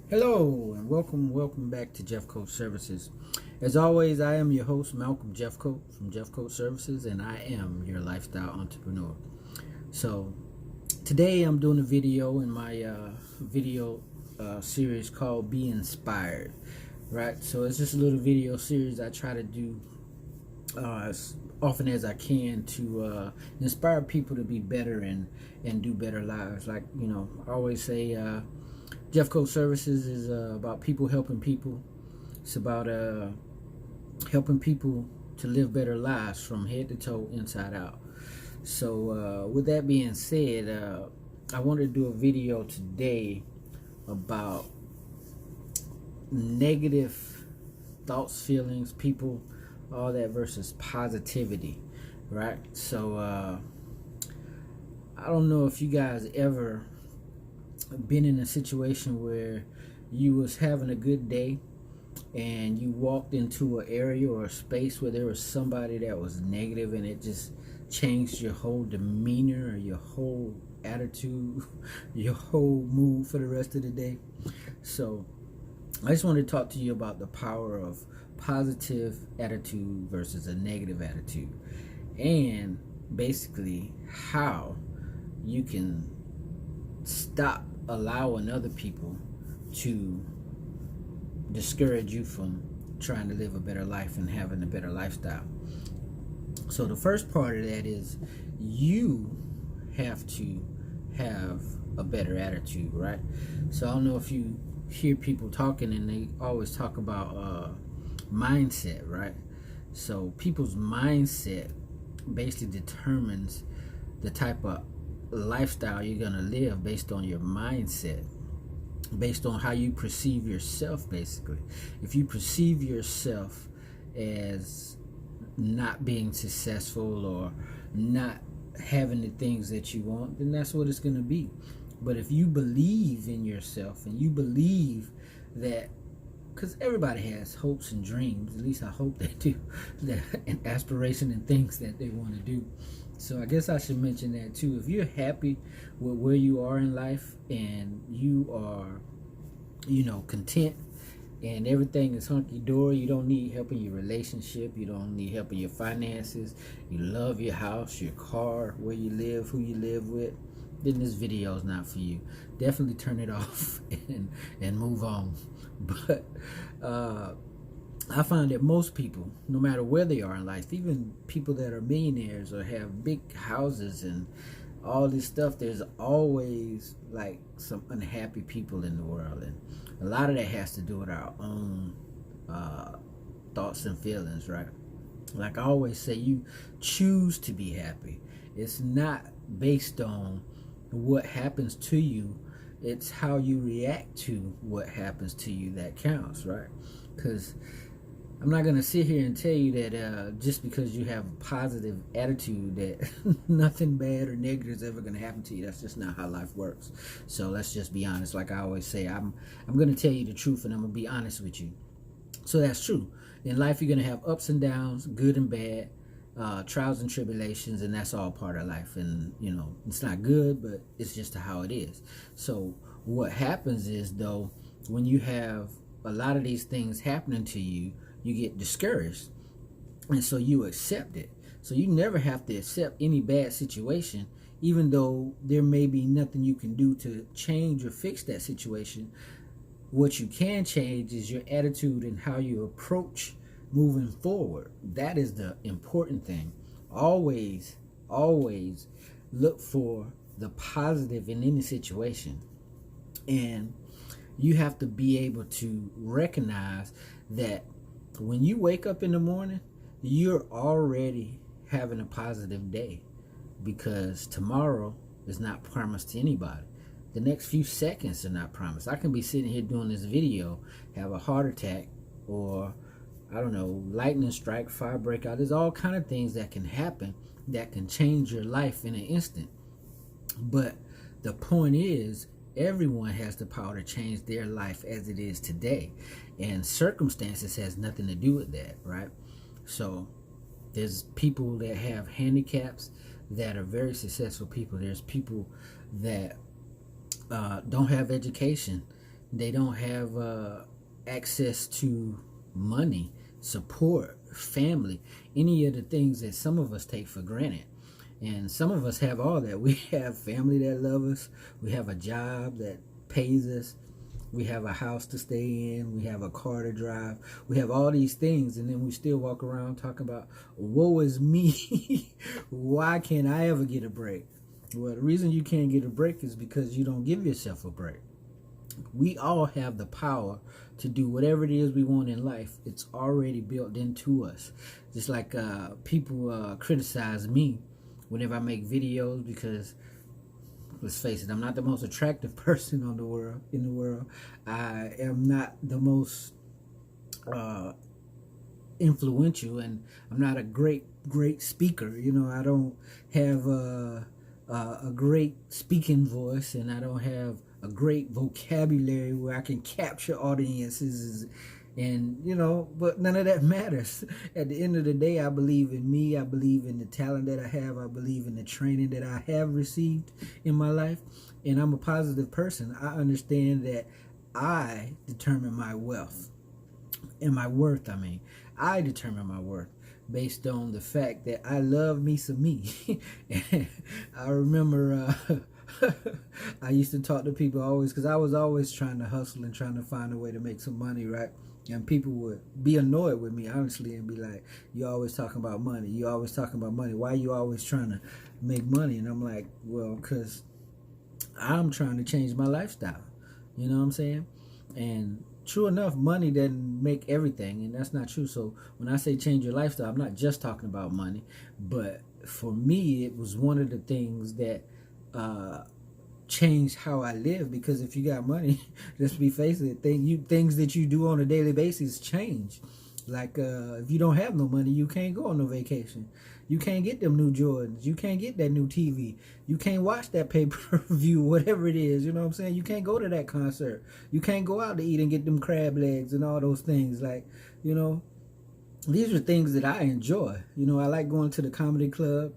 Hello and welcome back to Jeffcoat Services. As always, I am your host, Malcolm Jeffcoat from Jeffcoat Services, and I am your lifestyle entrepreneur. So today I'm doing a video in my video series called Be Inspired, right? So it's just a little video series I try to do as often as I can to inspire people to be better and do better lives. Like, I always say, Jeffcoat Services is about people helping people. It's about helping people to live better lives from head to toe, inside out. So with that being said, I wanted to do a video today about negative thoughts, feelings, people, all that versus positivity, right? So I don't know if you guys ever been in a situation where you was having a good day and you walked into an area or a space where there was somebody that was negative and it just changed your whole demeanor or your whole attitude, your whole mood for the rest of the day. So I just want to talk to you about the power of positive attitude versus a negative attitude, and basically how you can stop allowing other people to discourage you from trying to live a better life and having a better lifestyle. So the first part of that is you have to have a better attitude, right? So I don't know if you hear people talking and they always talk about mindset, right? So people's mindset basically determines the type of lifestyle you're gonna live based on your mindset, based on how you perceive yourself. Basically, if you perceive yourself as not being successful or not having the things that you want, then that's what it's gonna be. But if you believe in yourself and you believe that, because everybody has hopes and dreams, at least I hope they do, that, and aspiration and things that they want to do. So I guess I should mention that too. If you're happy with where you are in life and you are, content and everything is hunky-dory, you don't need help in your relationship, you don't need help in your finances, you love your house, your car, where you live, who you live with, then this video is not for you. Definitely turn it off and move on. But I find that most people, no matter where they are in life, even people that are millionaires or have big houses and all this stuff, there's always like some unhappy people in the world, and a lot of that has to do with our own thoughts and feelings, right? Like I always say, you choose to be happy. It's not based on what happens to you, it's how you react to what happens to you that counts, right? Because I'm not going to sit here and tell you that just because you have a positive attitude that nothing bad or negative is ever going to happen to you. That's just not how life works. So let's just be honest. Like I always say, I'm going to tell you the truth and I'm going to be honest with you. So that's true. In life, you're going to have ups and downs, good and bad, trials and tribulations, and that's all part of life. And, it's not good, but it's just how it is. So what happens is, though, when you have a lot of these things happening to you, you get discouraged, and so you accept it. So you never have to accept any bad situation, even though there may be nothing you can do to change or fix that situation. What you can change is your attitude and how you approach moving forward. That is the important thing. Always look for the positive in any situation, and you have to be able to recognize that when you wake up in the morning, you're already having a positive day, because tomorrow is not promised to anybody. The next few seconds are not promised. I can be sitting here doing this video, have a heart attack, or I don't know, lightning strike, fire break out. There's all kind of things that can happen that can change your life in an instant. But the point is, everyone has the power to change their life as it is today, and circumstances has nothing to do with that, right? So there's people that have handicaps that are very successful people. There's people that don't have education They don't have access to money, support, family, any of the things that some of us take for granted. And some of us have all that. We have family that love us. We have a job that pays us. We have a house to stay in. We have a car to drive. We have all these things, and then we still walk around talking about, woe is me. Why can't I ever get a break? Well, the reason you can't get a break is because you don't give yourself a break. We all have the power to do whatever it is we want in life. It's already built into us. Just like people criticize me whenever I make videos because, let's face it, I'm not the most attractive person in the world. I am not the most influential, and I'm not a great speaker. I don't have a great speaking voice, and I don't have a great vocabulary where I can capture audiences, and but none of that matters. At the end of the day, I believe in me. I believe in the talent that I have. I believe in the training that I have received in my life, and I'm a positive person. I understand that I determine my wealth and my worth. I determine my worth based on the fact that I love me some me. I remember I used to talk to people always, because I was always trying to hustle and trying to find a way to make some money, right? And people would be annoyed with me, honestly, and be like, you always talking about money. You always talking about money. Why are you always trying to make money? And I'm like, well, because I'm trying to change my lifestyle. You know what I'm saying? And true enough, money doesn't make everything, and that's not true. So when I say change your lifestyle, I'm not just talking about money. But for me, it was one of the things that changed how I live, because if you got money, let's be face it, things that you do on a daily basis change. Like if you don't have no money, you can't go on no vacation. You can't get them new Jordans. You can't get that new TV. You can't watch that pay-per-view, whatever it is. You know what I'm saying? You can't go to that concert. You can't go out to eat and get them crab legs and all those things. Like, these are things that I enjoy. I like going to the comedy club.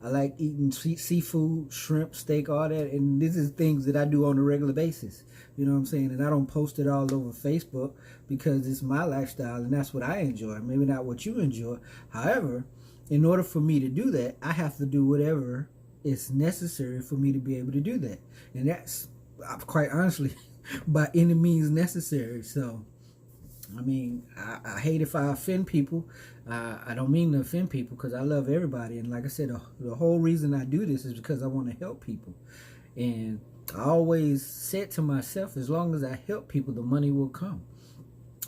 I like eating seafood, shrimp, steak, all that. And this is things that I do on a regular basis. You know what I'm saying? And I don't post it all over Facebook because it's my lifestyle and that's what I enjoy. Maybe not what you enjoy. However, in order for me to do that, I have to do whatever is necessary for me to be able to do that. And that's, quite honestly, by any means necessary. So, I hate if I offend people. I don't mean to offend people because I love everybody. And like I said, the whole reason I do this is because I want to help people. And I always said to myself, as long as I help people, the money will come.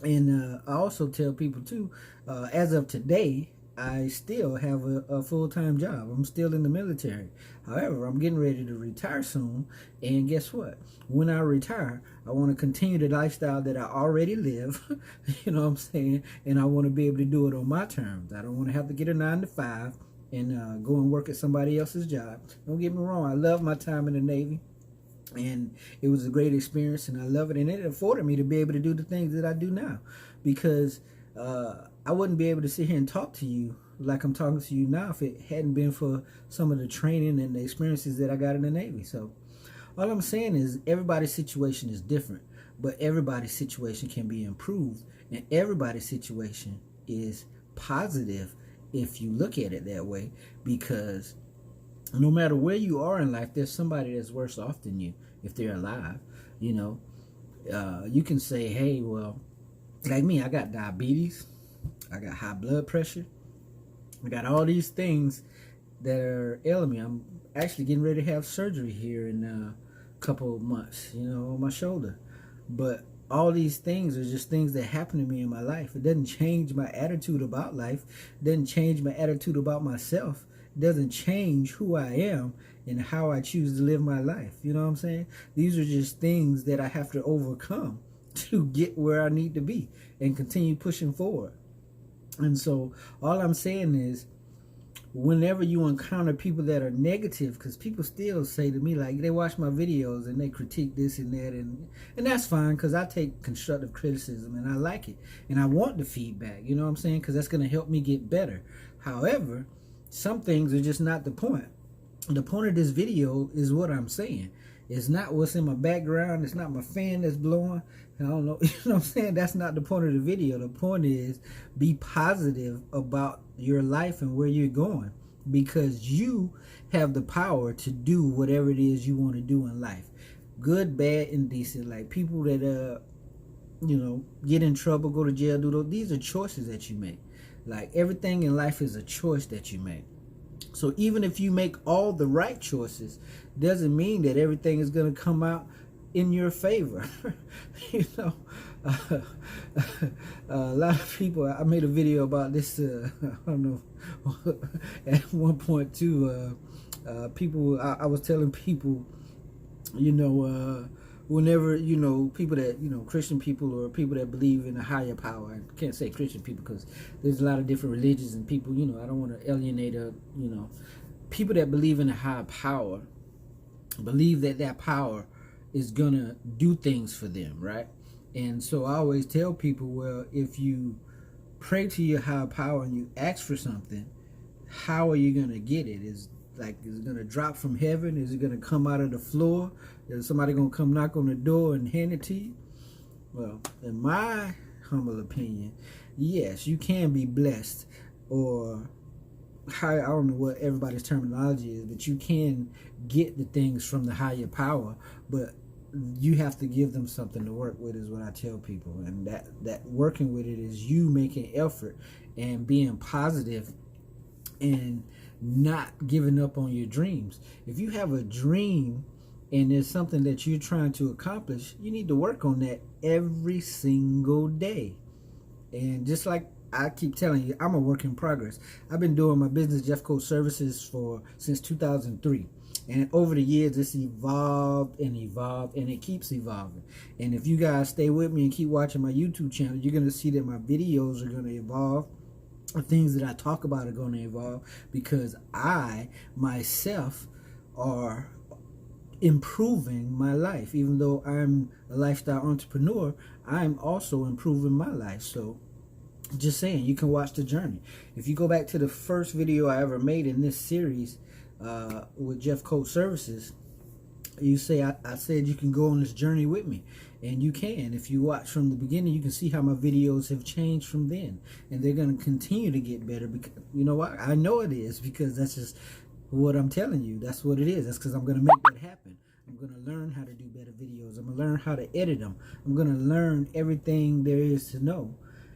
And I also tell people too, as of today, I still have a full-time job. I'm still in the military. However, I'm getting ready to retire soon. And guess what? When I retire, I want to continue the lifestyle that I already live. You know what I'm saying? And I want to be able to do it on my terms. I don't want to have to get a 9-to-5 and go and work at somebody else's job. Don't get me wrong. I love my time in the Navy. And it was a great experience, and I love it. And it afforded me to be able to do the things that I do now. Because I wouldn't be able to sit here and talk to you like I'm talking to you now if it hadn't been for some of the training and the experiences that I got in the Navy. So all I'm saying is everybody's situation is different, but everybody's situation can be improved, and everybody's situation is positive if you look at it that way, because no matter where you are in life, there's somebody that's worse off than you if they're alive. You can say, hey, well, like me, I got diabetes, I got high blood pressure, I got all these things that are ailing me. I'm actually getting ready to have surgery here in a couple of months, on my shoulder. But all these things are just things that happen to me in my life. It doesn't change my attitude about life. It doesn't change my attitude about myself. It doesn't change who I am and how I choose to live my life. You know what I'm saying? These are just things that I have to overcome to get where I need to be and continue pushing forward. And so all I'm saying is, whenever you encounter people that are negative, because people still say to me, like, they watch my videos and they critique this and that, and that's fine, because I take constructive criticism and I like it, and I want the feedback, you know what I'm saying, because that's going to help me get better. However, some things are just not the point. The point of this video is what I'm saying. It's not what's in my background. It's not my fan that's blowing. I don't know. You know what I'm saying? That's not the point of the video. The point is be positive about your life and where you're going, because you have the power to do whatever it is you want to do in life. Good, bad, and decent. Like people that get in trouble, go to jail, do those. These are choices that you make. Like everything in life is a choice that you make. So even if you make all the right choices, doesn't mean that everything is going to come out in your favor. A lot of people, I made a video about this, I don't know, at one point too, people, I was telling people, whenever, people that, Christian people or people that believe in a higher power, I can't say Christian people because there's a lot of different religions and people, I don't want to alienate, people that believe in a higher power, believe that that power is going to do things for them, right? And so I always tell people, well, if you pray to your higher power and you ask for something, how are you going to get it? Is it going to drop from heaven? Is it going to come out of the floor? Is somebody going to come knock on the door and hand it to you? Well, in my humble opinion, yes, you can be blessed, or I don't know what everybody's terminology is, but you can get the things from the higher power, but you have to give them something to work with, is what I tell people. And that working with it is you making effort and being positive and not giving up on your dreams. If you have a dream and there's something that you're trying to accomplish, you need to work on that every single day. And just like I keep telling you, I'm a work in progress. I've been doing my business Jeffcoat services since 2003. And over the years, it's evolved and evolved, and it keeps evolving. And if you guys stay with me and keep watching my YouTube channel, you're going to see that my videos are going to evolve. The things that I talk about are going to evolve, because I, myself, are improving my life. Even though I'm a lifestyle entrepreneur, I'm also improving my life. So just saying, you can watch the journey. If you go back to the first video I ever made in this series with Jeffcoat Services, you say I said you can go on this journey with me, and you can. If you watch from the beginning, you can see how my videos have changed from then, and they're going to continue to get better. Because you know what? I know it is, because that's just what I'm telling you. That's what it is. That's because I'm going to make that happen. I'm going to learn how to do better videos. I'm going to learn how to edit them. I'm going to learn everything there is to know.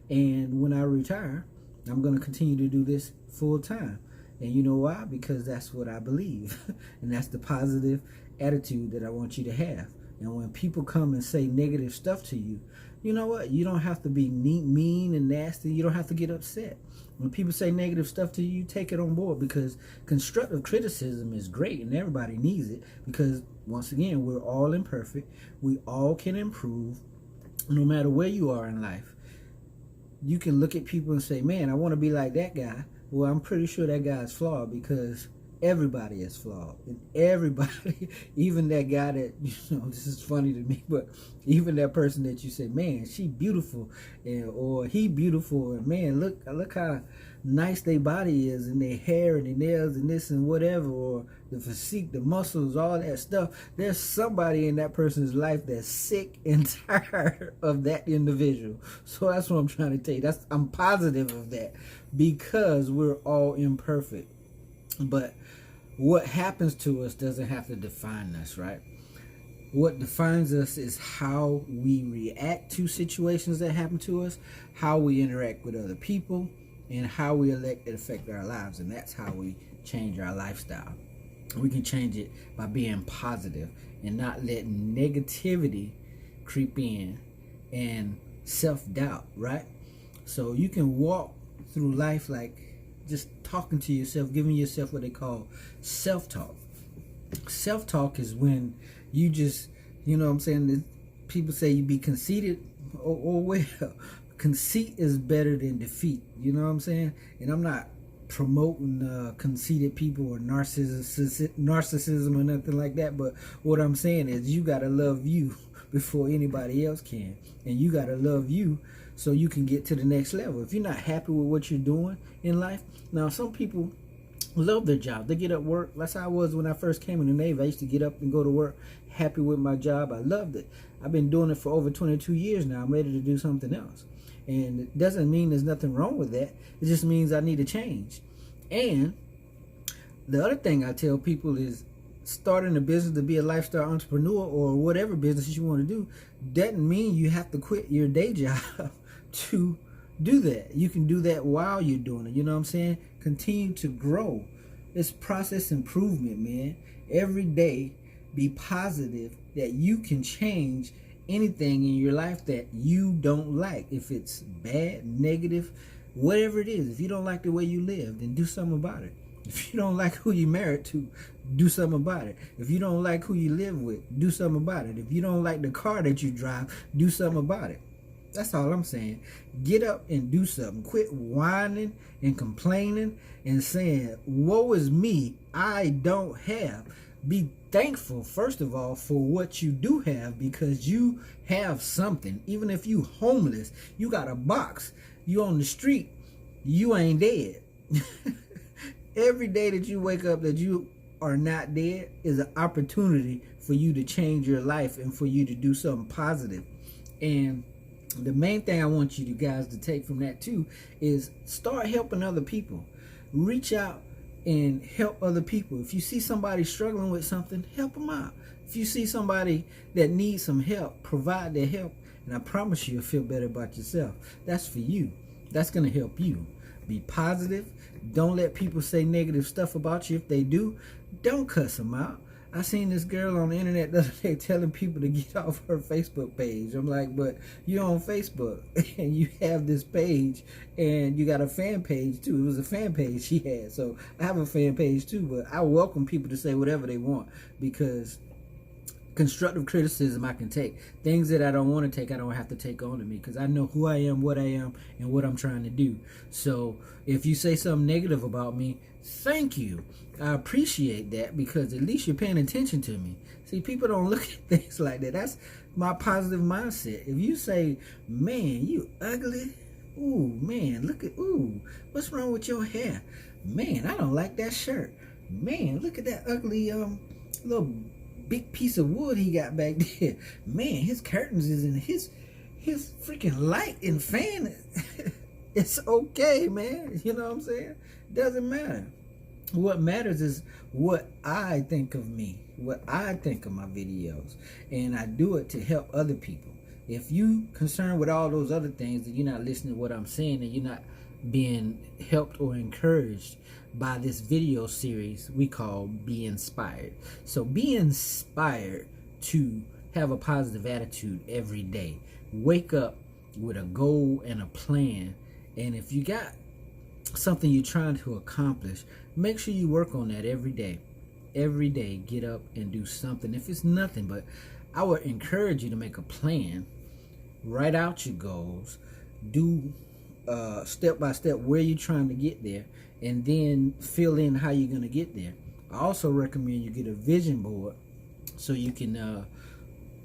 And when I retire, I'm going to continue to do this full time. And you know why? Because that's what I believe. And that's the positive attitude that I want you to have. And when people come and say negative stuff to you, you know what? You don't have to be mean and nasty. You don't have to get upset. When people say negative stuff to you, take it on board, because constructive criticism is great and everybody needs it, because once again, we're all imperfect. We all can improve no matter where you are in life. You can look at people and say, man, I want to be like that guy. Well, I'm pretty sure that guy's flawed, because everybody is flawed. And everybody, even that guy that, this is funny to me, but even that person that you say, man, she beautiful, or he beautiful, and man, look how nice their body is, and their hair and their nails and this and whatever, or the physique, the muscles, all that stuff. There's somebody in that person's life that's sick and tired of that individual. So that's what I'm trying to tell you. I'm positive of that, because we're all imperfect. But what happens to us doesn't have to define us, right? What defines us is how we react to situations that happen to us, how we interact with other people, and how we let it affect our lives. And that's how we change our lifestyle. We can change it by being positive and not letting negativity creep in, and self-doubt, right? So you can walk through life like just talking to yourself, giving yourself what they call self-talk. Self-talk is when you just, what I'm saying, people say you be conceited, or well, conceit is better than defeat, you know what I'm saying? And I'm not promoting conceited people or narcissism or nothing like that, but what I'm saying is you gotta love you before anybody else can, and you gotta love you so you can get to the next level. If you're not happy with what you're doing in life, now some people love their job. They get up work. That's how I was when I first came in the Navy. I used to get up and go to work, happy with my job. I loved it. I've been doing it for over 22 years now. I'm ready to do something else. And it doesn't mean there's nothing wrong with that. It just means I need to change. And the other thing I tell people is starting a business to be a lifestyle entrepreneur or whatever business you want to do doesn't mean you have to quit your day job to do that. You can do that while you're doing it. You know what I'm saying? Continue to grow. It's process improvement, man. Every day, be positive that you can change anything in your life that you don't like. If it's bad, negative, whatever it is, if you don't like the way you live, then do something about it. If you don't like who you married to, do something about it. If you don't like who you live with, do something about it. If you don't like the car that you drive, do something about it. That's all I'm saying. Get up and do something. Quit whining and complaining and saying, woe is me, I don't have. Be thankful, first of all, for what you do have, because you have something. Even if you homeless, you got a box, you on the street, you ain't dead. Every day that you wake up that you are not dead is an opportunity for you to change your life and for you to do something positive. And the main thing I want you guys to take from that too is start helping other people. Reach out and help other people. If you see somebody struggling with something, help them out. If you see somebody that needs some help, provide their help, and I promise you, you'll feel better about yourself. That's for you. That's going to help you. Be positive. Don't let people say negative stuff about you. If they do, don't cuss them out. I seen this girl on the internet the other day telling people to get off her Facebook page. I'm like, but you're on Facebook and you have this page and you got a fan page too. It was a fan page she had. So I have a fan page too, but I welcome people to say whatever they want, because constructive criticism I can take. Things that I don't want to take, I don't have to take on to me, because I know who I am, and what I'm trying to do. So if you say something negative about me, thank you. I appreciate that, because at least you're paying attention to me. See, people don't look at things like that. That's my positive mindset. If you say, man, you ugly, ooh, man, look at, ooh, what's wrong with your hair? Man, I don't like that shirt. Man, look at that ugly little big piece of wood he got back there. Man, his curtains is in his freaking light and fan. It's okay, man. You know what I'm saying? Doesn't matter. What matters is what I think of me, what I think of my videos, and I do it to help other people. If you concerned with all those other things, and you're not listening to what I'm saying, and you're not being helped or encouraged by this video series we call Be Inspired. So be inspired to have a positive attitude every day. Wake up with a goal and a plan, and if you got something you're trying to accomplish, make sure you work on that every day. Every day, get up and do something. If it's nothing, but I would encourage you to make a plan, write out your goals, do step by step where you're trying to get there, and then fill in how you're going to get there. I also recommend you get a vision board so you can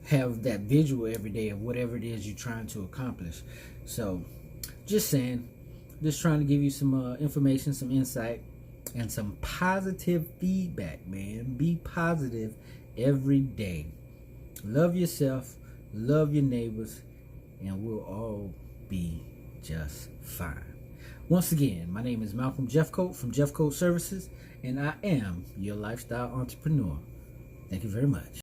have that visual every day of whatever it is you're trying to accomplish. So just saying, just trying to give you some information, some insight, and some positive feedback, man. Be positive every day. Love yourself, love your neighbors, and we'll all be just fine. Once again, my name is Malcolm Jeffcoat from Jeffcoat Services, and I am your lifestyle entrepreneur. Thank you very much.